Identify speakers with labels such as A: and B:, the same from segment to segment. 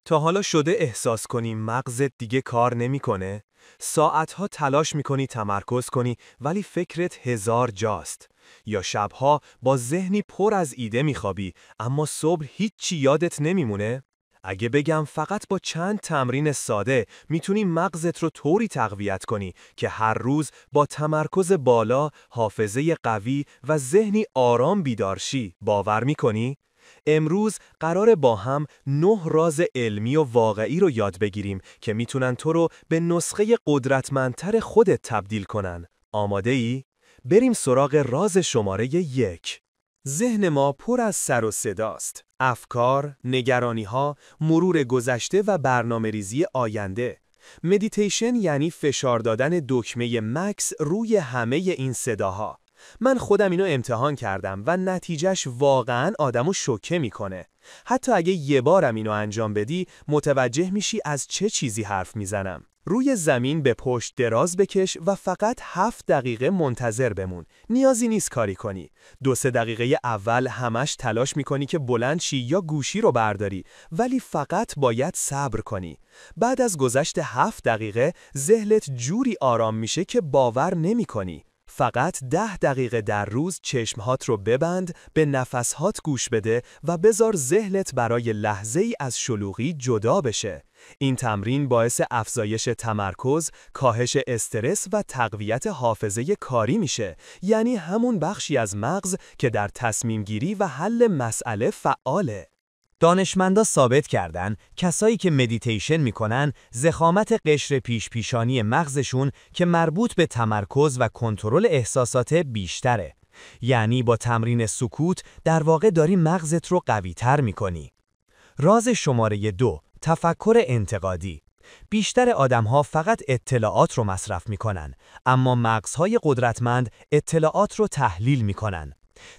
A: تا حالا شده احساس کنی مغزت دیگه کار نمیکنه؟ ساعتها تلاش میکنی تمرکز کنی ولی فکرت هزار جاست. یا شبها با ذهنی پر از ایده میخوابی اما صبح هیچی یادت نمیمونه؟ اگه بگم فقط با چند تمرین ساده میتونی مغزت رو طوری تقویت کنی که هر روز با تمرکز بالا، حافظه قوی و ذهنی آرام بیدار شی، باور میکنی؟ امروز قراره با هم 9 راز علمی و واقعی رو یاد بگیریم که میتونن تو رو به نسخه قدرتمندتر خودت تبدیل کنن. آماده ای؟ بریم سراغ راز شماره 1. ذهن ما پر از سر و صداست. افکار، نگرانی‌ها، مرور گذشته و برنامه‌ریزی آینده. مدیتیشن یعنی فشار دادن دکمه مکس روی همه این صداها. من خودم اینو امتحان کردم و نتیجهش واقعاً آدمو شوکه میکنه. حتی اگه یه بارم اینو انجام بدی متوجه میشی از چه چیزی حرف میزنم. روی زمین به پشت دراز بکش و فقط 7 دقیقه منتظر بمون. نیازی نیست کاری کنی. 2-3 دقیقه اول همش تلاش میکنی که بلند شی یا گوشی رو برداری، ولی فقط باید صبر کنی. بعد از گذشت 7 دقیقه ذهنت جوری آرام میشه که باور نمیکنی. فقط 10 دقیقه در روز چشمهات رو ببند، به نفسهات گوش بده و بذار ذهنت برای لحظه‌ای از شلوغی جدا بشه. این تمرین باعث افزایش تمرکز، کاهش استرس و تقویت حافظه کاری میشه، یعنی همون بخشی از مغز که در تصمیم گیری و حل مسئله فعاله.
B: دانشمندا ثابت کردن کسایی که مدیتیشن میکنن ضخامت قشر پیشانی مغزشون که مربوط به تمرکز و کنترل احساسات بیشتره. یعنی با تمرین سکوت در واقع داری مغزت رو قوی‌تر میکنی. راز شماره 2، تفکر انتقادی. بیشتر آدم‌ها فقط اطلاعات رو مصرف میکنن، اما مغزهای قدرتمند اطلاعات رو تحلیل میکنن.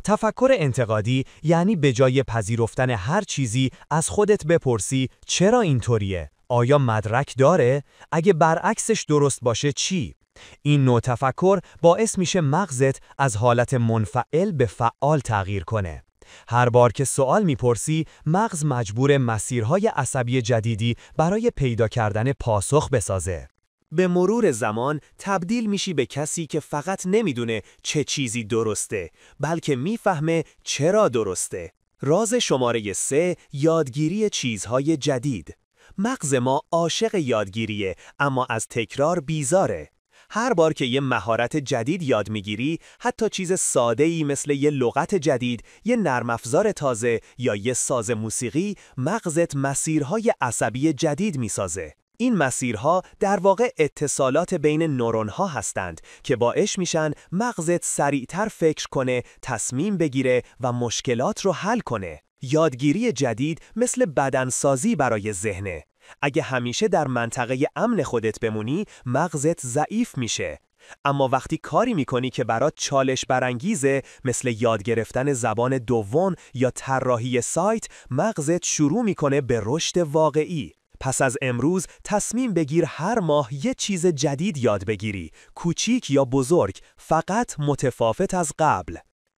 B: تفکر انتقادی یعنی به جای پذیرفتن هر چیزی از خودت بپرسی چرا اینطوریه؟ آیا مدرک داره؟ اگه برعکسش درست باشه چی؟ این نوع تفکر باعث میشه مغزت از حالت منفعل به فعال تغییر کنه. هر بار که سوال میپرسی، مغز مجبور مسیرهای عصبی جدیدی برای پیدا کردن پاسخ بسازه.
A: به مرور زمان تبدیل میشی به کسی که فقط نمیدونه چه چیزی درسته، بلکه میفهمه چرا درسته. راز شماره 3، یادگیری چیزهای جدید. مغز ما عاشق یادگیریه، اما از تکرار بیزاره. هر بار که یه مهارت جدید یاد میگیری، حتی چیز ساده‌ای مثل یه لغت جدید، یه نرم افزار تازه یا یه ساز موسیقی، مغزت مسیرهای عصبی جدید میسازه. این مسیرها در واقع اتصالات بین نورون‌ها هستند که باعث میشن مغزت سریعتر فکر کنه، تصمیم بگیره و مشکلات رو حل کنه. یادگیری جدید مثل بدنسازی برای ذهنه. اگه همیشه در منطقه امن خودت بمونی، مغزت ضعیف میشه. اما وقتی کاری میکنی که برات چالش برانگیزه، مثل یاد گرفتن زبان دوم یا طراحی سایت، مغزت شروع میکنه به رشد واقعی. پس از امروز تصمیم بگیر هر ماه یه چیز جدید یاد بگیری، کوچیک یا بزرگ، فقط متفاوت از قبل.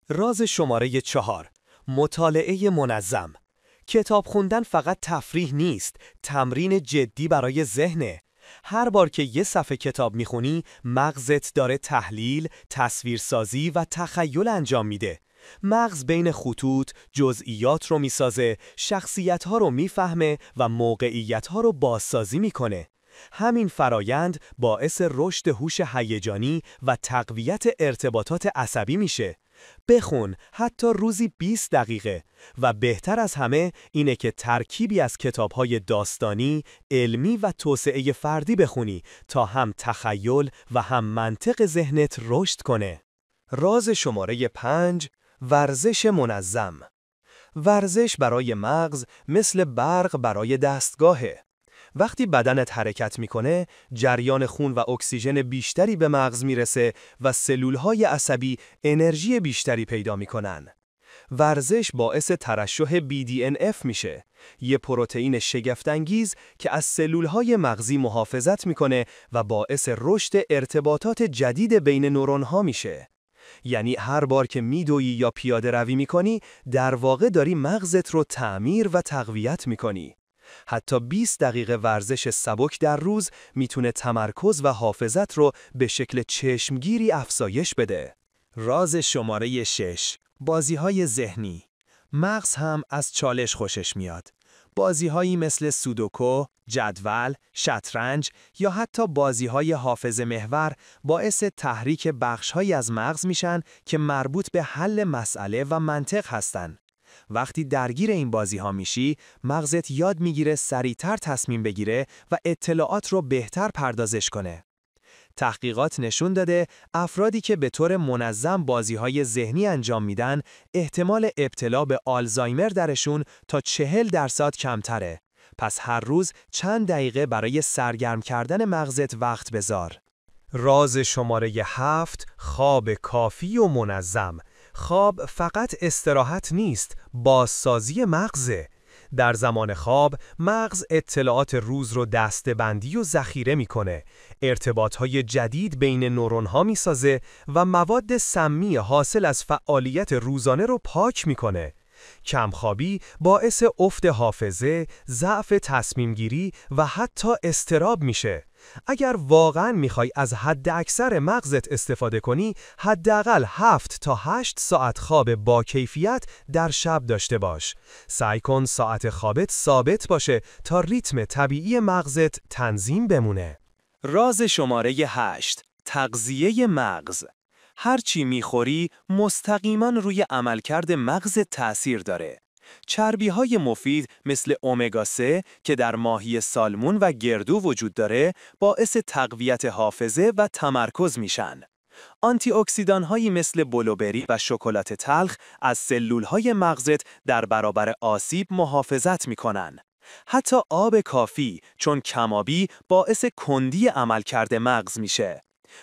A: راز شماره 4، مطالعه منظم. کتاب خوندن فقط تفریح نیست، تمرین جدی برای ذهنه. هر بار که یه صفحه کتاب میخونی، مغزت داره تحلیل، تصویرسازی و تخیل انجام میده. مغز بین خطوط جزئیات رو میسازه، شخصیت‌ها رو میفهمه و موقعیت‌ها رو بازسازی میکنه. همین فرایند باعث رشد هوش هیجانی و تقویت ارتباطات عصبی میشه. بخون حتی روزی 20 دقیقه و بهتر از همه اینه که ترکیبی از کتاب‌های داستانی، علمی و توسعه فردی بخونی تا هم تخیل و هم منطق ذهنت رشد کنه. راز شماره 5، ورزش منظم. ورزش برای مغز مثل برق برای دستگاهه. وقتی بدنت حرکت میکنه، جریان خون و اکسیژن بیشتری به مغز میرسه و سلولهای عصبی انرژی بیشتری پیدا میکنن. ورزش باعث ترشح BDNF میشه، یه پروتئین شگفت‌انگیز که از سلولهای مغزی محافظت میکنه و باعث رشد ارتباطات جدید بین نورون‌ها میشه. یعنی هر بار که میدویی یا پیاده روی میکنی، در واقع داری مغزت رو تعمیر و تقویت میکنی. حتی 20 دقیقه ورزش سبک در روز میتونه تمرکز و حافظت رو به شکل چشمگیری افزایش بده. راز شماره 6: بازی‌های ذهنی. مغز هم از چالش خوشش میاد. بازی‌هایی مثل سودوکو، جدول، شطرنج یا حتی بازی‌های حافظه محور باعث تحریک بخش‌هایی از مغز میشن که مربوط به حل مسئله و منطق هستن. وقتی درگیر این بازی‌ها میشی، مغزت یاد میگیره سریعتر تصمیم بگیره و اطلاعات رو بهتر پردازش کنه. تحقیقات نشون داده افرادی که به طور منظم بازی‌های ذهنی انجام میدن، احتمال ابتلا به آلزایمر درشون تا 40% کمتره. پس هر روز چند دقیقه برای سرگرم کردن مغزت وقت بذار. راز شماره 7: خواب کافی و منظم. خواب فقط استراحت نیست، بازسازی مغزه. در زمان خواب، مغز اطلاعات روز رو دسته‌بندی و ذخیره میکنه، ارتباطهای جدید بین نورون‌ها میسازه و مواد سمی حاصل از فعالیت روزانه رو پاک میکنه. کمخوابی باعث افت حافظه، ضعف تصمیمگیری و حتی اضطراب میشه. اگر واقعاً میخوای از حد اکثر مغزت استفاده کنی، حداقل 7 تا 8 ساعت خواب با کیفیت در شب داشته باش. سعی کن ساعت خوابت ثابت باشه تا ریتم طبیعی مغزت تنظیم بمونه. راز شماره 8: تغذیه مغز. هرچی میخوری مستقیما روی عملکرد مغز تأثیر داره. چربی‌های مفید مثل امگا 3 که در ماهی سالمون و گردو وجود داره، باعث تقویت حافظه و تمرکز میشن. آنتی اکسیدان‌هایی مثل بلوبری و شکلات تلخ از سلول‌های مغزت در برابر آسیب محافظت میکنن. حتی آب کافی، چون کم‌آبی باعث کندی عملکرد مغز میشه.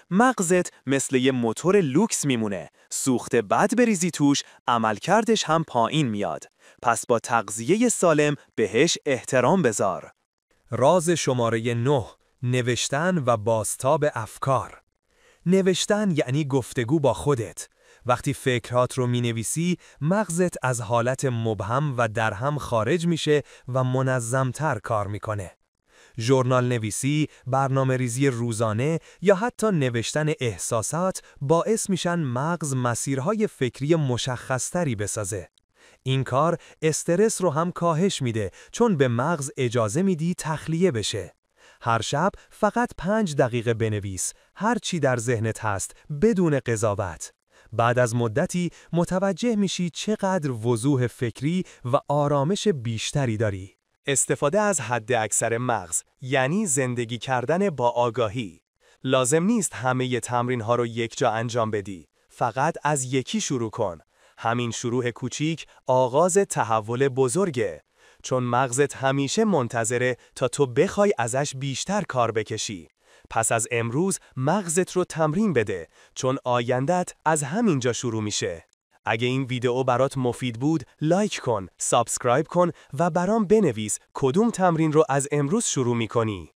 A: مغزت مثل یه موتور لوکس میمونه، سوخت بد بریزی توش، عملکردش هم پایین میاد. پس با تغذیه سالم بهش احترام بذار. راز شماره 9: نوشتن و بازتاب افکار. نوشتن یعنی گفتگو با خودت. وقتی فکرات رو مینویسی، مغزت از حالت مبهم و درهم خارج میشه و منظمتر کار میکنه. ژورنال نویسی، برنامه‌ریزی روزانه یا حتی نوشتن احساسات باعث میشن مغز مسیرهای فکری مشخصتری بسازه. این کار استرس رو هم کاهش میده، چون به مغز اجازه میدی تخلیه بشه. هر شب فقط 5 دقیقه بنویس، هر چی در ذهنت هست بدون قضاوت. بعد از مدتی متوجه میشی چقدر وضوح فکری و آرامش بیشتری داری. استفاده از حد اکثر مغز یعنی زندگی کردن با آگاهی. لازم نیست همه تمرین ها رو یک جا انجام بدی. فقط از یکی شروع کن. همین شروع کوچیک آغاز تحول بزرگه. چون مغزت همیشه منتظره تا تو بخوای ازش بیشتر کار بکشی. پس از امروز مغزت رو تمرین بده، چون آیندت از همینجا شروع میشه. اگه این ویدیو برات مفید بود، لایک کن، سابسکرایب کن و برام بنویس کدوم تمرین رو از امروز شروع میکنی.